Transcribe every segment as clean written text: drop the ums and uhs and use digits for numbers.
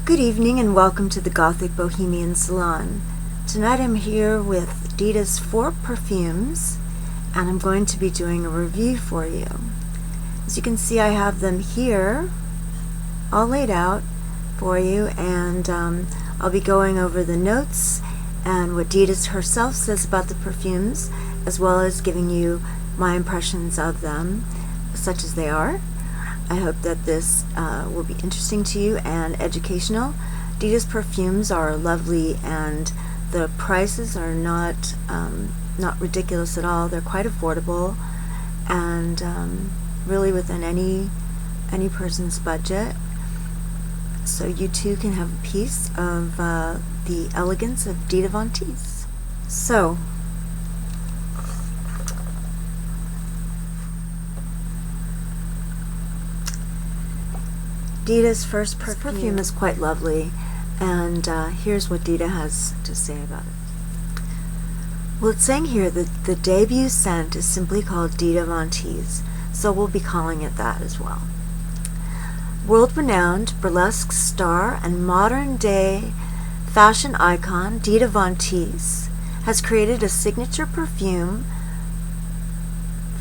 Good evening and welcome to the Gothic Bohemian Salon. Tonight I'm here with Dita's 4 perfumes and I'm going to be doing a review for you. As you can see, I have them here all laid out for you, and I'll be going over the notes and what Dita herself says about the perfumes, as well as giving you my impressions of them, such as they are. I hope that this will be interesting to you and educational. Dita's perfumes are lovely, and the prices are not ridiculous at all. They're quite affordable and really within any person's budget. So you too can have a piece of the elegance of Dita Von Teese. So, Dita's first perfume is quite lovely, and here's what Dita has to say about it. Well, it's saying here that the debut scent is simply called Dita Von Teese, so we'll be calling it that as well. World-renowned burlesque star and modern-day fashion icon Dita Von Teese has created a signature perfume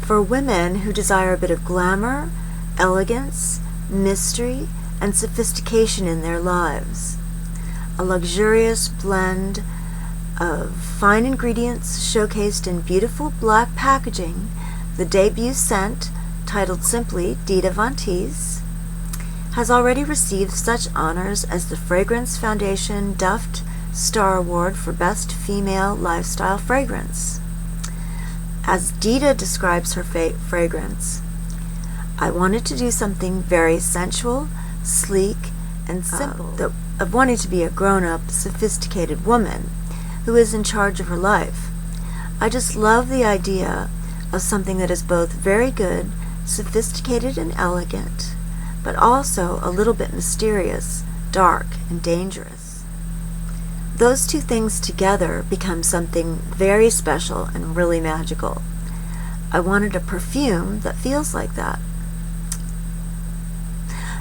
for women who desire a bit of glamour, elegance, mystery, and sophistication in their lives. A luxurious blend of fine ingredients showcased in beautiful black packaging, the debut scent, titled simply Dita Von Teese, has already received such honors as the Fragrance Foundation Duft Star Award for Best Female Lifestyle Fragrance. As Dita describes her fragrance, I wanted to do something very sensual, sleek, and simple, of wanting to be a grown-up, sophisticated woman who is in charge of her life. I just love the idea of something that is both very good, sophisticated, and elegant, but also a little bit mysterious, dark, and dangerous. Those two things together become something very special and really magical. I wanted a perfume that feels like that.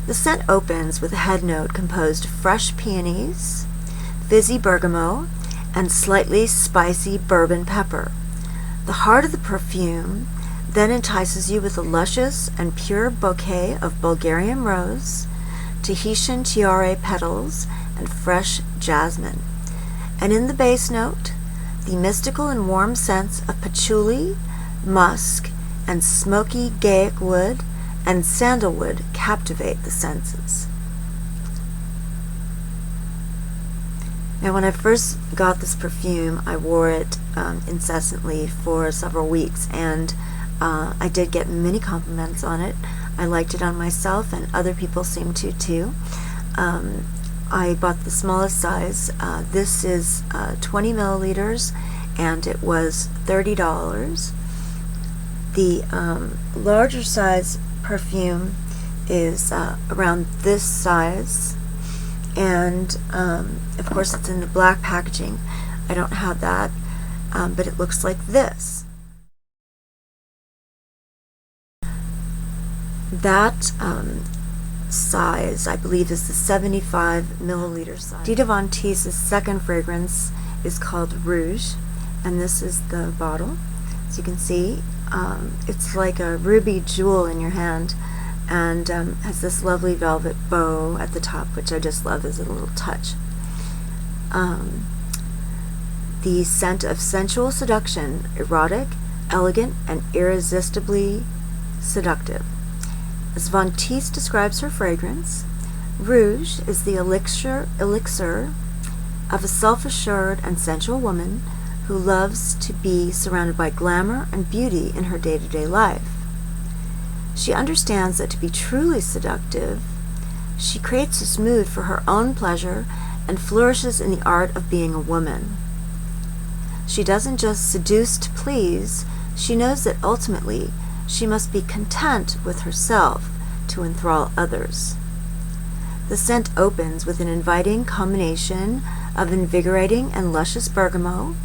The scent opens with a head note composed of fresh peonies, fizzy bergamot, and slightly spicy bourbon pepper. The heart of the perfume then entices you with a luscious and pure bouquet of Bulgarian rose, Tahitian tiare petals, and fresh jasmine. And in the base note, the mystical and warm scents of patchouli, musk, and smoky Gaiac wood and sandalwood captivate the senses. Now, when I first got this perfume, I wore it incessantly for several weeks, and I did get many compliments on it. I liked it on myself, and other people seemed to too. I bought the smallest size. This is 20 milliliters, and it was $30. The larger size perfume is around this size, and of course it's in the black packaging. I don't have that, but it looks like this. That size, I believe, is the 75 milliliter size. Dita Von Teese's second fragrance is called Rouge, and this is the bottle. As you can see, it's like a ruby jewel in your hand, and has this lovely velvet bow at the top, which I just love as a little touch. The scent of sensual seduction, erotic, elegant, and irresistibly seductive. As Von Teese describes her fragrance, Rouge is the elixir of a self-assured and sensual woman who loves to be surrounded by glamour and beauty in her day-to-day life. She understands that to be truly seductive, she creates this mood for her own pleasure and flourishes in the art of being a woman. She doesn't just seduce to please, she knows that ultimately she must be content with herself to enthrall others. The scent opens with an inviting combination of invigorating and luscious bergamot,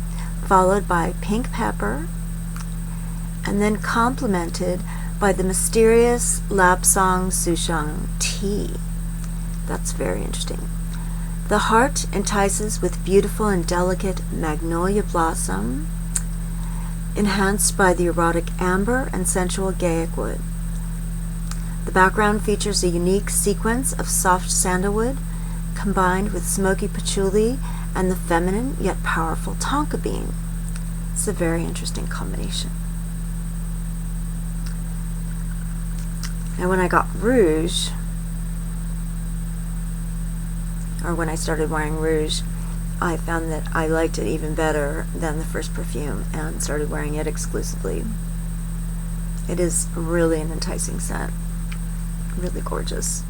followed by pink pepper, and then complemented by the mysterious Lapsang Souchong tea. That's very interesting. The heart entices with beautiful and delicate magnolia blossom, enhanced by the erotic amber and sensual gaiac wood. The background features a unique sequence of soft sandalwood combined with smoky patchouli and the feminine yet powerful tonka bean. It's a very interesting combination. And when I got rouge, or when I started wearing rouge, I found that I liked it even better than the first perfume and started wearing it exclusively. It is really an enticing scent. Really gorgeous.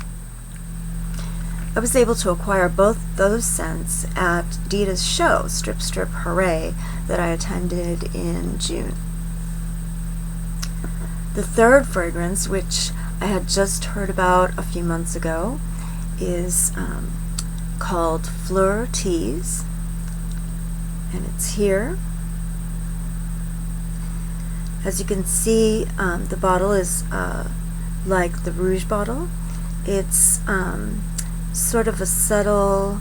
I was able to acquire both those scents at Dita's show, Strip Strip Hooray, that I attended in June. The third fragrance, which I had just heard about a few months ago, is called Fleur Teese, and it's here. As you can see, the bottle is like the rouge bottle. It's sort of a subtle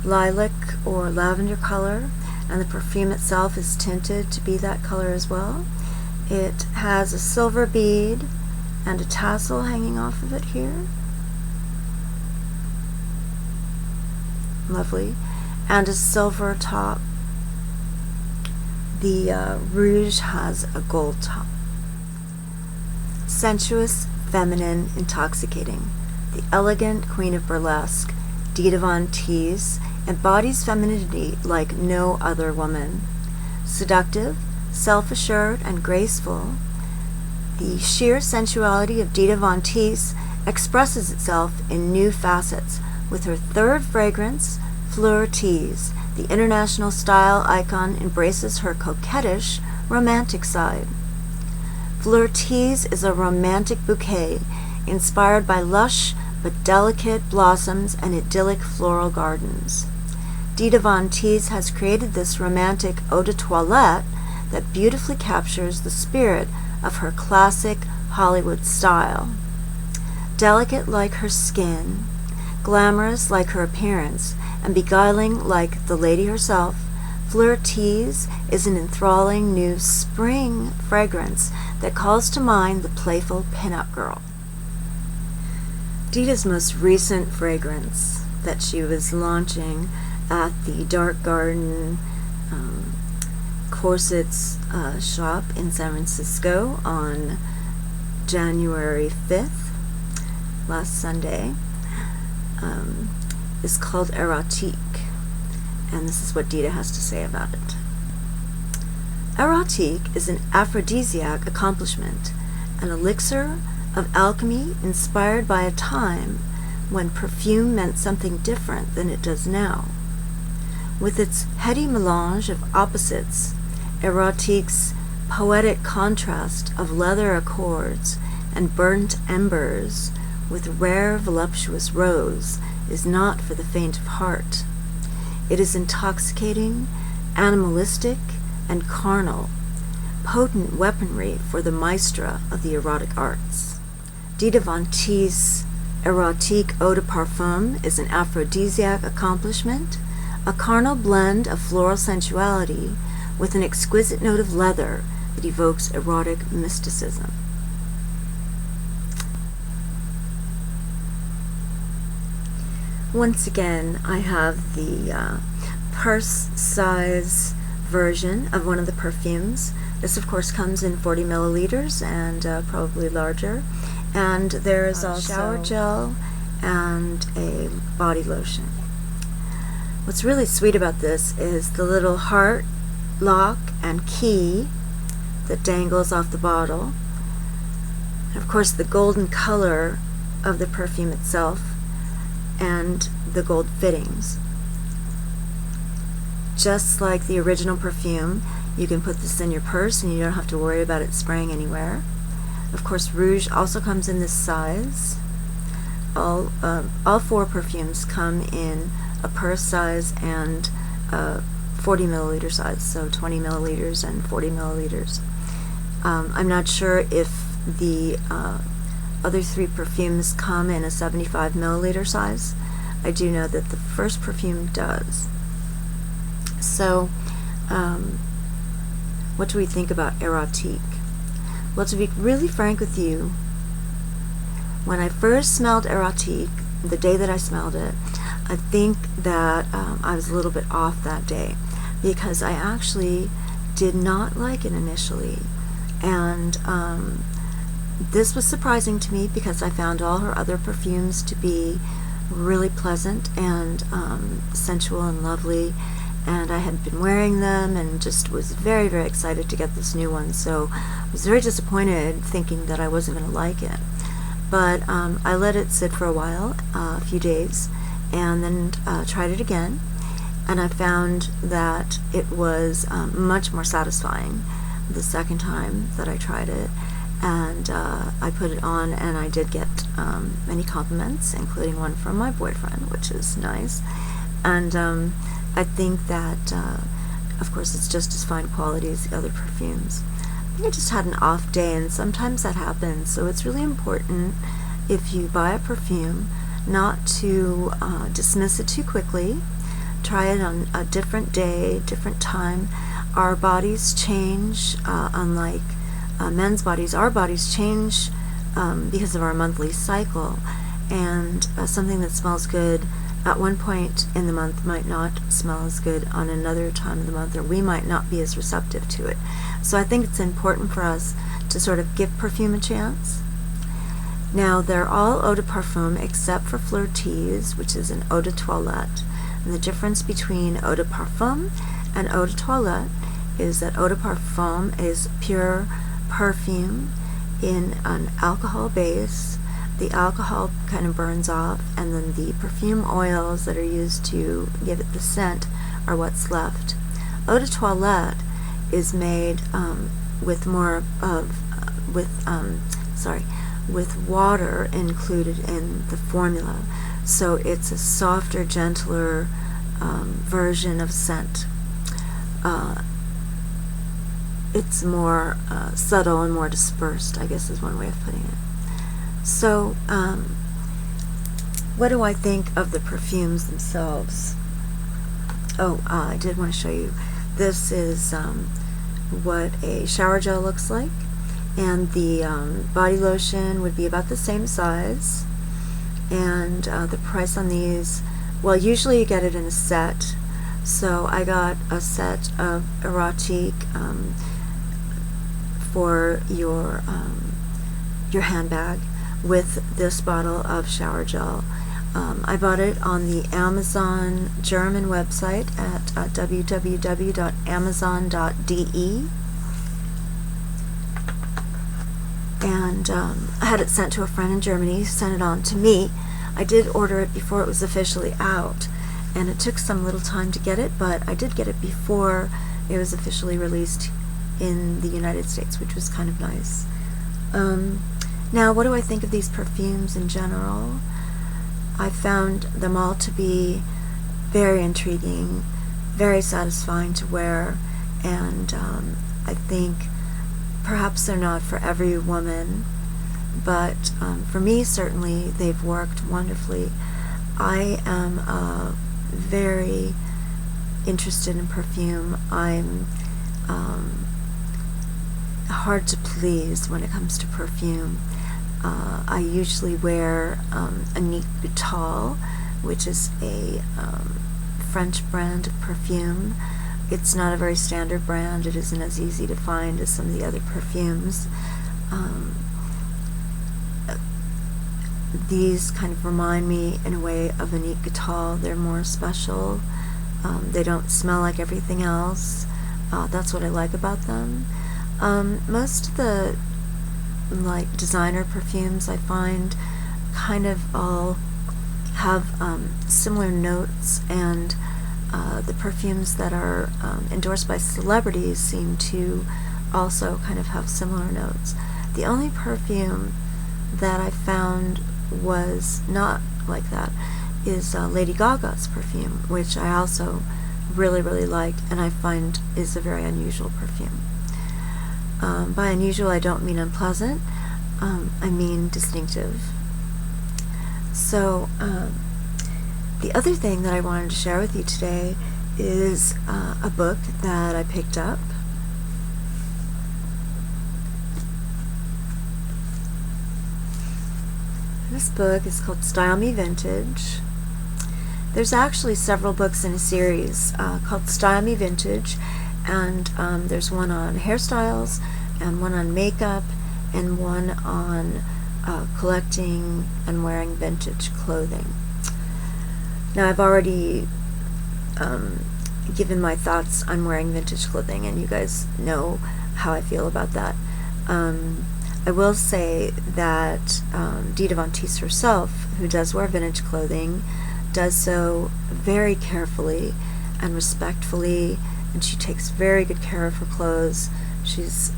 lilac or lavender color, and the perfume itself is tinted to be that color as well. It has a silver bead and a tassel hanging off of it here. Lovely. And a silver top. The rouge has a gold top. Sensuous, feminine, intoxicating. The elegant queen of burlesque, Dita Von Teese, embodies femininity like no other woman. Seductive, self-assured, and graceful, the sheer sensuality of Dita Von Teese expresses itself in new facets with her third fragrance, Fleur Teese. The international style icon embraces her coquettish, romantic side. Fleur Teese is a romantic bouquet inspired by lush but delicate blossoms and idyllic floral gardens. Dita Von Teese has created this romantic eau de toilette that beautifully captures the spirit of her classic Hollywood style. Delicate like her skin, glamorous like her appearance, and beguiling like the lady herself, Fleur Teese is an enthralling new spring fragrance that calls to mind the playful pinup girl. Dita's most recent fragrance that she was launching at the Dark Garden Corsets shop in San Francisco on January 5th, last Sunday, is called Erotique, and this is what Dita has to say about it. Erotique is an aphrodisiac accomplishment, an elixir of alchemy inspired by a time when perfume meant something different than it does now. With its heady melange of opposites, Erotique's poetic contrast of leather accords and burnt embers with rare voluptuous rose is not for the faint of heart. It is intoxicating, animalistic, and carnal, potent weaponry for the maestra of the erotic arts. Dita Von Teese Erotique Eau de Parfum is an aphrodisiac accomplishment, a carnal blend of floral sensuality with an exquisite note of leather that evokes erotic mysticism. Once again, I have the purse size version of one of the perfumes. This, of course, comes in 40 milliliters and probably larger. And there is also shower gel and a body lotion. What's really sweet about this is the little heart lock and key that dangles off the bottle. And of course, the golden color of the perfume itself and the gold fittings. Just like the original perfume, you can put this in your purse and you don't have to worry about it spraying anywhere. Of course, rouge also comes in this size. All four perfumes come in a purse size and a 40 milliliter size, so 20 milliliters and 40 milliliters. I'm not sure if the other three perfumes come in a 75 milliliter size, I do know that the first perfume does. So, what do we think about Erotique? Well, to be really frank with you, when I first smelled Erotique, the day that I smelled it, I think that I was a little bit off that day, because I actually did not like it initially. And this was surprising to me, because I found all her other perfumes to be really pleasant and sensual and lovely, and I had been wearing them and just was very, very excited to get this new one. So I was very disappointed, thinking that I wasn't going to like it. But I let it sit for a while, a few days, and then tried it again, and I found that it was much more satisfying the second time that I tried it. And I put it on, and I did get many compliments, including one from my boyfriend, which is nice. And I think that, of course, it's just as fine quality as the other perfumes. I think I just had an off day, and sometimes that happens. So it's really important, if you buy a perfume, not to dismiss it too quickly. Try it on a different day, different time. Our bodies change, unlike men's bodies. Our bodies change because of our monthly cycle, and something that smells good at one point in the month might not smell as good on another time of the month, or we might not be as receptive to it. So I think it's important for us to sort of give perfume a chance. Now, they're all eau de parfum except for Fleur Tease, which is an eau de toilette. And the difference between eau de parfum and eau de toilette is that eau de parfum is pure perfume in an alcohol base. The alcohol kind of burns off, and then the perfume oils that are used to give it the scent are what's left. Eau de toilette is made with more of with water included in the formula, so it's a softer, gentler version of scent. It's more subtle and more dispersed, I guess is one way of putting it. So, what do I think of the perfumes themselves? Oh, I did want to show you. This is what a shower gel looks like, and the body lotion would be about the same size. And the price on these, well, usually you get it in a set. So I got a set of Erotique for your handbag with this bottle of shower gel. I bought it on the Amazon German website at www.amazon.de, and I had it sent to a friend in Germany, sent it on to me. I did order it before it was officially out, and it took some little time to get it, but I did get it before it was officially released in the United States, which was kind of nice. Now, what do I think of these perfumes in general? I found them all to be very intriguing, very satisfying to wear, and I think perhaps they're not for every woman, but for me, certainly, they've worked wonderfully. I am very interested in perfume. I'm hard to please when it comes to perfume. I usually wear a Nique Vital, which is a French brand of perfume. It's not a very standard brand. It isn't as easy to find as some of the other perfumes. These kind of remind me in a way of a Nique Vital. They're more special. They don't smell like everything else. That's what I like about them. Most of the designer perfumes I find kind of all have similar notes, and the perfumes that are endorsed by celebrities seem to also kind of have similar notes. The only perfume that I found was not like that is Lady Gaga's perfume, which I also really, really like, and I find is a very unusual perfume. By unusual, I don't mean unpleasant. I mean distinctive. So, The other thing that I wanted to share with you today is a book that I picked up. This book is called Style Me Vintage. There's actually several books in a series called Style Me Vintage, and there's one on hairstyles, and one on makeup, and one on collecting and wearing vintage clothing. Now, I've already given my thoughts on wearing vintage clothing, and you guys know how I feel about that. I will say that Dita Von Teese herself, who does wear vintage clothing, does so very carefully and respectfully, and she takes very good care of her clothes. She's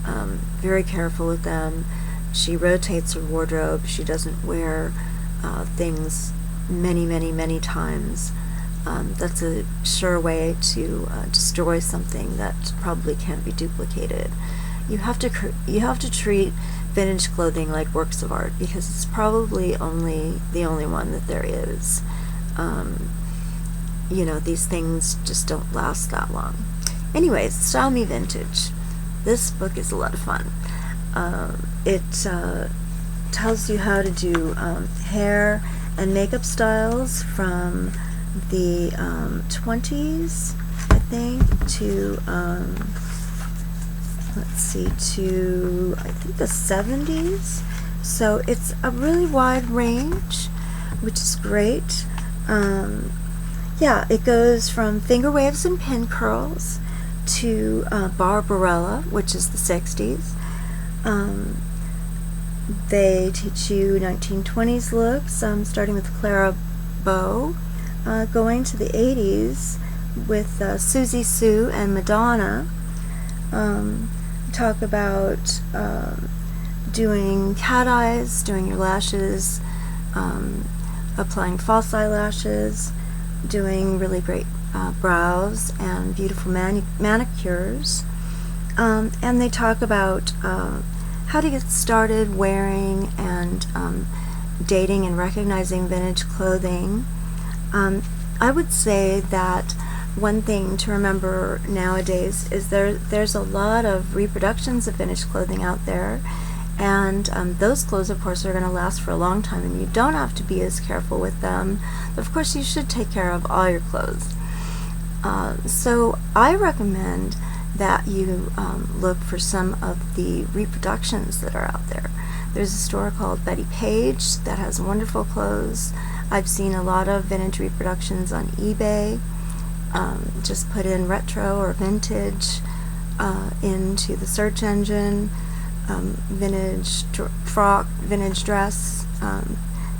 very careful with them. She rotates her wardrobe. She doesn't wear things many times. That's a sure way to destroy something that probably can't be duplicated. You have to treat vintage clothing like works of art, because it's probably the only one that there is. These things just don't last that long. Anyways, Style Me Vintage. This book is a lot of fun. It tells you how to do hair and makeup styles from the 20s, I think, to to I think the 70s. So it's a really wide range, which is great. It goes from finger waves and pin curls to Barbarella, which is the 60s. They teach you 1920s looks, starting with Clara Bow, going to the 80s with Susie Sue and Madonna. Talk about doing cat eyes, doing your lashes, applying false eyelashes, doing really great brows and beautiful manicures. And they talk about how to get started wearing and dating and recognizing vintage clothing. I would say that one thing to remember nowadays is there's a lot of reproductions of vintage clothing out there, and those clothes, of course, are going to last for a long time, and you don't have to be as careful with them. Of course, you should take care of all your clothes. So I recommend that you look for some of the reproductions that are out there. There's a store called Betty Page that has wonderful clothes. I've seen a lot of vintage reproductions on eBay. Just put in retro or vintage into the search engine, vintage frock, vintage dress,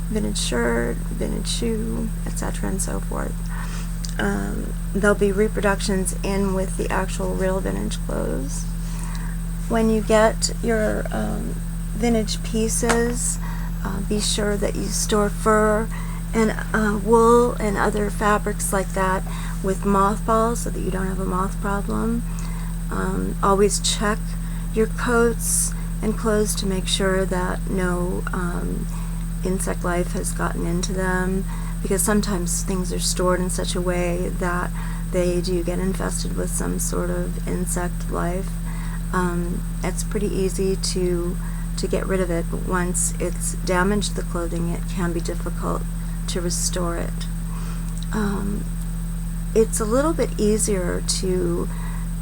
vintage shirt, vintage shoe, etc. and so forth. There'll be reproductions in with the actual real vintage clothes. When you get your vintage pieces, be sure that you store fur and wool and other fabrics like that with mothballs so that you don't have a moth problem. Always check your coats and clothes to make sure that no insect life has gotten into them, because sometimes things are stored in such a way that they do get infested with some sort of insect life. It's pretty easy to get rid of it, but once it's damaged the clothing, it can be difficult to restore it. It's a little bit easier to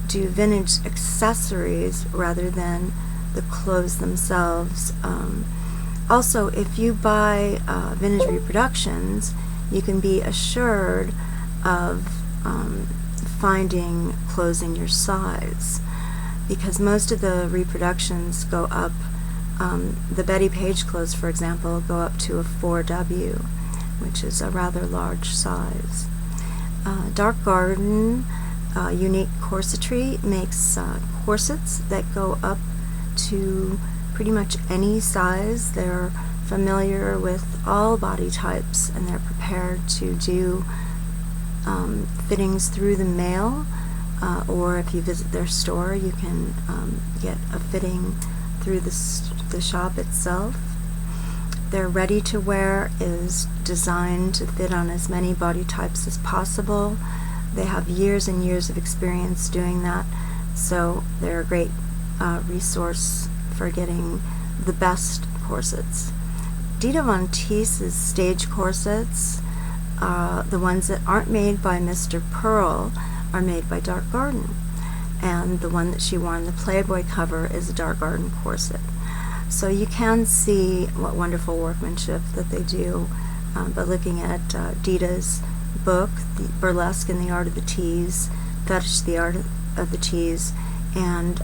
do vintage accessories rather than the clothes themselves. Also, if you buy vintage reproductions, you can be assured of finding clothes in your size, because most of the reproductions go up. The Betty Page clothes, for example, go up to a 4W, which is a rather large size. Dark Garden Unique Corsetry makes corsets that go up to pretty much any size. They're familiar with all body types, and they're prepared to do fittings through the mail, or if you visit their store, you can get a fitting through the shop itself. Their ready-to-wear is designed to fit on as many body types as possible. They have years and years of experience doing that, so they're a great resource for getting the best corsets. Dita Von Teese's stage corsets, the ones that aren't made by Mr. Pearl, are made by Dark Garden, and the one that she wore on the Playboy cover is a Dark Garden corset. So you can see what wonderful workmanship that they do by looking at Dita's book, The Burlesque and the Art of the Tease, Fetish, the Art of the Tease, and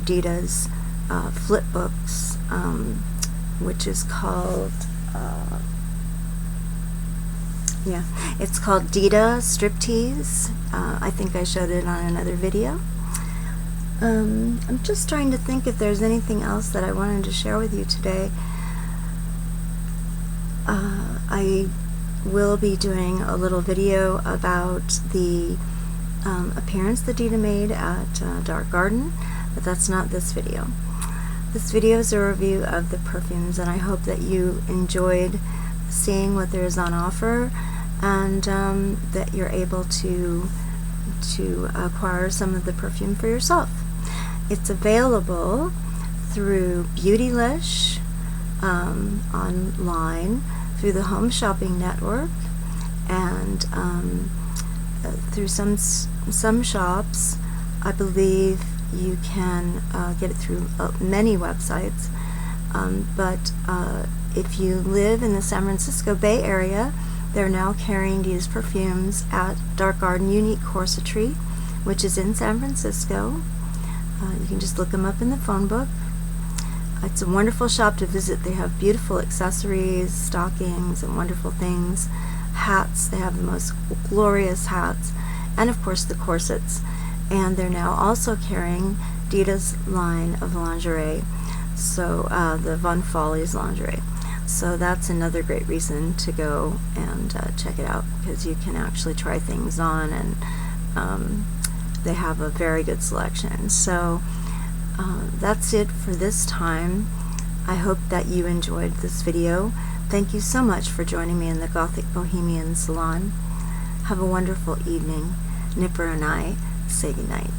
Dita's flip books, which is called, it's called Dita Striptease. I think I showed it on another video. I'm just trying to think if there's anything else that I wanted to share with you today. I will be doing a little video about the appearance that Dita made at Dark Garden, but that's not this video. This video is a review of the perfumes, and I hope that you enjoyed seeing what there is on offer, and that you're able to acquire some of the perfume for yourself. It's available through Beautylish online, through the Home Shopping Network, and through some shops. I believe you can get it through many websites, but if you live in the San Francisco Bay Area, they're now carrying Teese perfumes at Dark Garden Unique Corsetry, which is in San Francisco. You can just look them up in the phone book. It's a wonderful shop to visit. They have beautiful accessories, stockings, and wonderful things. Hats, they have the most glorious hats, and of course the corsets. And they're now also carrying Dita's line of lingerie, so the Von Follies lingerie. So that's another great reason to go and check it out, because you can actually try things on, and they have a very good selection. So that's it for this time. I hope that you enjoyed this video. Thank you so much for joining me in the Gothic Bohemian Salon. Have a wonderful evening. Nipper and I say goodnight.